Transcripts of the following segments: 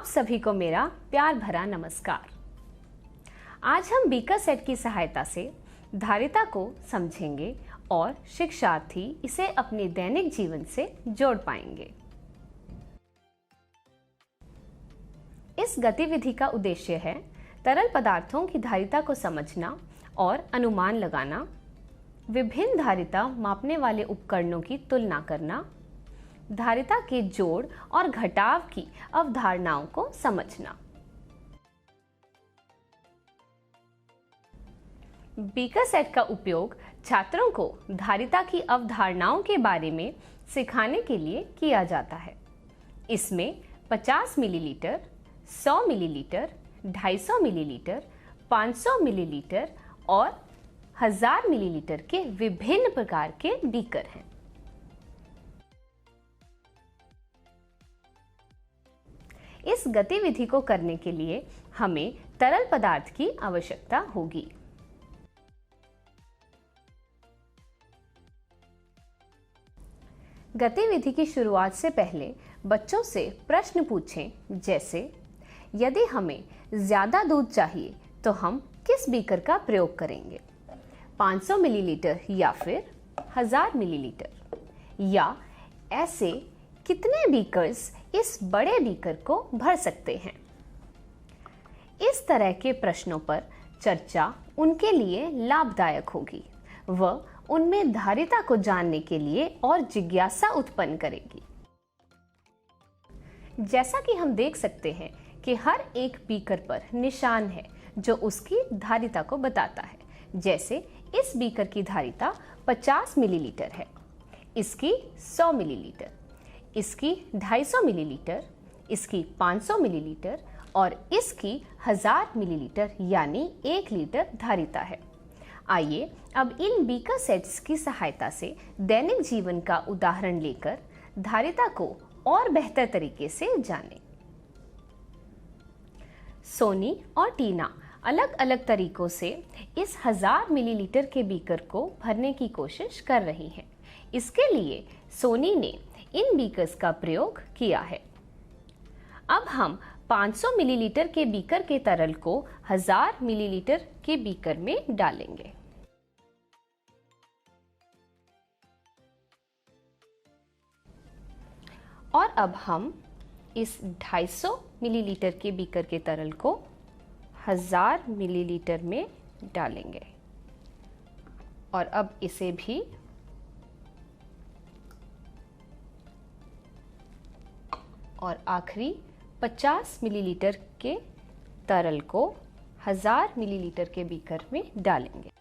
सभी को मेरा प्यार भरा नमस्कार। आज हम बीकर सेट की सहायता से धारिता को समझेंगे और शिक्षार्थी इसे अपने दैनिक जीवन से जोड़ पाएंगे। इस गतिविधि का उद्देश्य है तरल पदार्थों की धारिता को समझना और अनुमान लगाना, विभिन्न धारिता मापने वाले उपकरणों की तुलना करना, धारिता के जोड़ और घटाव की अवधारणाओं को समझना। बीकर सेट का उपयोग छात्रों को धारिता की अवधारणाओं के बारे में सिखाने के लिए किया जाता है। इसमें 50 मिलीलीटर, 100 मिलीलीटर, 250 मिलीलीटर, 500 मिलीलीटर और 1000 मिलीलीटर के विभिन्न प्रकार के बीकर हैं। इस गतिविधि को करने के लिए हमें तरल पदार्थ की आवश्यकता होगी। गतिविधि की शुरुआत से पहले बच्चों से प्रश्न पूछें, जैसे यदि हमें ज़्यादा दूध चाहिए तो हम किस बीकर का प्रयोग करेंगे, 500 मिलीलीटर या फिर 1000 मिलीलीटर, या ऐसे कितने बीकर्स इस बड़े बीकर को भर सकते हैं। इस तरह के प्रश्नों पर चर्चा उनके लिए लाभदायक होगी। वह उनमें धारिता को जानने के लिए और जिज्ञासा उत्पन्न करेगी। जैसा कि हम देख सकते हैं कि हर एक बीकर पर निशान है जो उसकी धारिता को बताता है। जैसे इस बीकर की धारिता 50 मिलीलीटर है, इसकी 100 मिलीलीटर, इसकी 250 मिलीलीटर, इसकी 500 मिलीलीटर और इसकी 1000 मिलीलीटर यानी 1 लीटर धारिता है। आइए अब इन बीकर सेट्स की सहायता से दैनिक जीवन का उदाहरण लेकर धारिता को और बेहतर तरीके से जानें। सोनी और टीना अलग अलग तरीकों से इस 1000 मिलीलीटर के बीकर को भरने की कोशिश कर रही हैं। इसके लिए सोनी ने इन बीकर्स का प्रयोग किया है। अब हम 500 मिलीलीटर के बीकर के तरल को 1000 मिलीलीटर के बीकर में डालेंगे। और अब हम इस 250 मिलीलीटर के बीकर के तरल को 1000 मिलीलीटर में डालेंगे और अब इसे भी और आखिरी 50 मिलीलीटर के तरल को 1000 मिलीलीटर के बीकर में डालेंगे।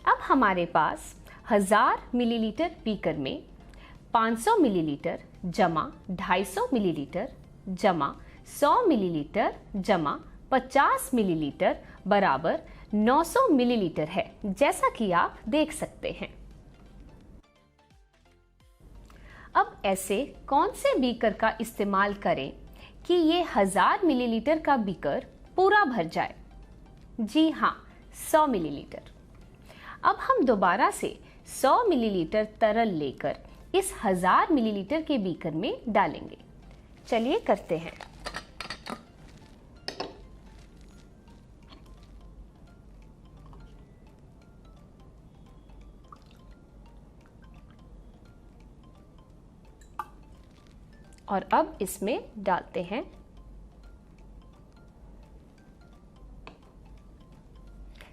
अब हमारे पास 1000 मिलीलीटर बीकर में 500 मिलीलीटर जमा 250 मिलीलीटर जमा 100 मिलीलीटर जमा 50 मिलीलीटर बराबर 900 मिलीलीटर है, जैसा कि आप देख सकते हैं। अब ऐसे कौन से बीकर का इस्तेमाल करें कि ये 1000 मिलीलीटर का बीकर पूरा भर जाए? जी हाँ, 100 मिलीलीटर। अब हम दोबारा से 100 मिलीलीटर तरल लेकर इस 1000 मिलीलीटर के बीकर में डालेंगे। चलिए करते हैं। और अब इसमें डालते हैं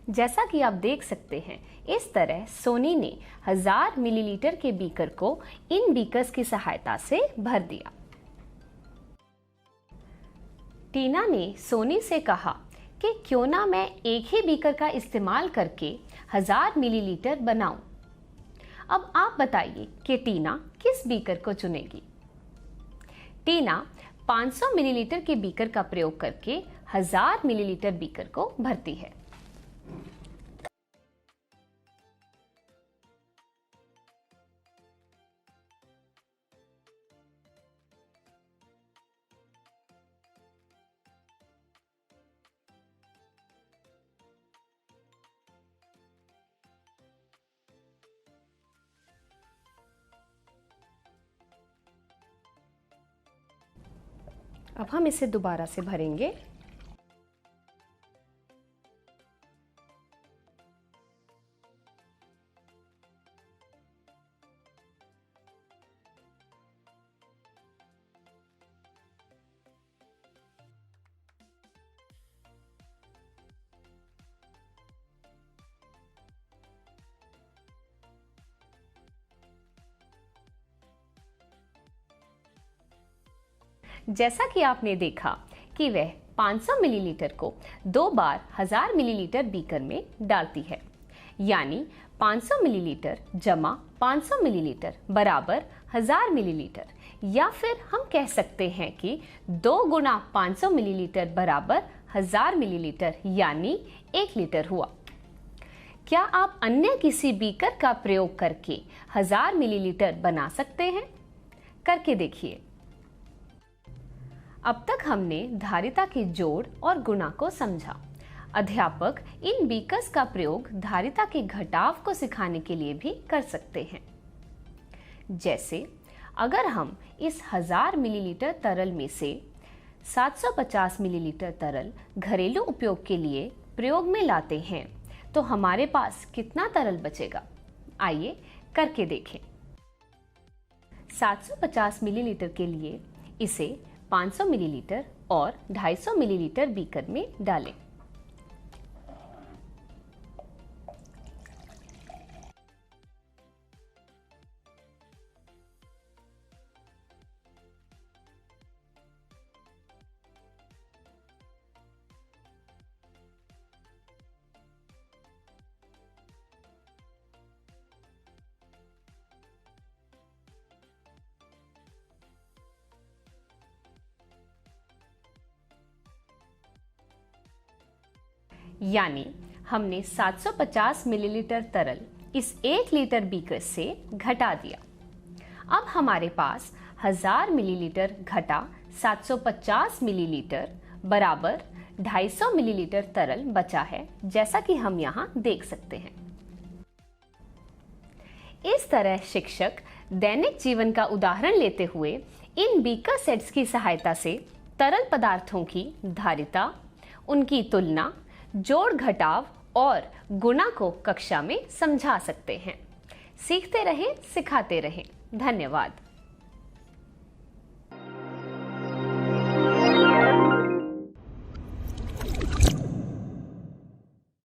जैसा कि आप देख सकते हैं, इस तरह सोनी ने 1000 मिलीलीटर के बीकर को इन बीकर्स की सहायता से भर दिया। टीना ने सोनी से कहा कि क्यों ना मैं एक ही बीकर का इस्तेमाल करके 1000 मिलीलीटर बनाऊं। अब आप बताइए कि टीना किस बीकर को चुनेगी? टीना 500 मिलीलीटर के बीकर का प्रयोग करके 1000 मिलीलीटर बीकर को भरती है। अब हम इसे दोबारा से भरेंगे। जैसा कि आपने देखा कि वह 500 मिलीलीटर को 2 बार 1000 मिलीलीटर बीकर में डालती है, यानी 500 मिलीलीटर जमा 500 मिलीलीटर बराबर 1000 मिलीलीटर, या फिर हम कह सकते हैं कि 2 गुना 500 मिलीलीटर बराबर 1000 मिलीलीटर यानी 1 लीटर हुआ। क्या आप अन्य किसी बीकर का प्रयोग करके 1000 मिलीलीटर बना सकते हैं? करके देखिए। अब तक हमने धारिता के जोड़ और गुणा को समझा। अध्यापक इन बीकर्स का प्रयोग धारिता के घटाव को सिखाने के लिए भी कर सकते हैं। जैसे अगर हम इस 1000 मिलीलीटर तरल में से 750 मिलीलीटर तरल घरेलू उपयोग के लिए प्रयोग में लाते हैं तो हमारे पास कितना तरल बचेगा? आइए करके देखें। 750 मिलीलीटर के लिए इसे 500 मिलीलीटर और 250 मिलीलीटर बीकर में डालें। यानी हमने 750 मिलीलीटर तरल इस 1 लीटर बीकर से घटा दिया। अब हमारे पास 1000 मिलीलीटर घटा 750 मिलीलीटर बराबर 250 मिलीलीटर तरल बचा है, जैसा कि हम यहाँ देख सकते हैं। इस तरह शिक्षक दैनिक जीवन का उदाहरण लेते हुए इन बीकर सेट्स की सहायता से तरल पदार्थों की धारिता, उनकी तुलना, जोड़ घटाव और गुणा को कक्षा में समझा सकते हैं। सीखते रहें, सिखाते रहें। धन्यवाद।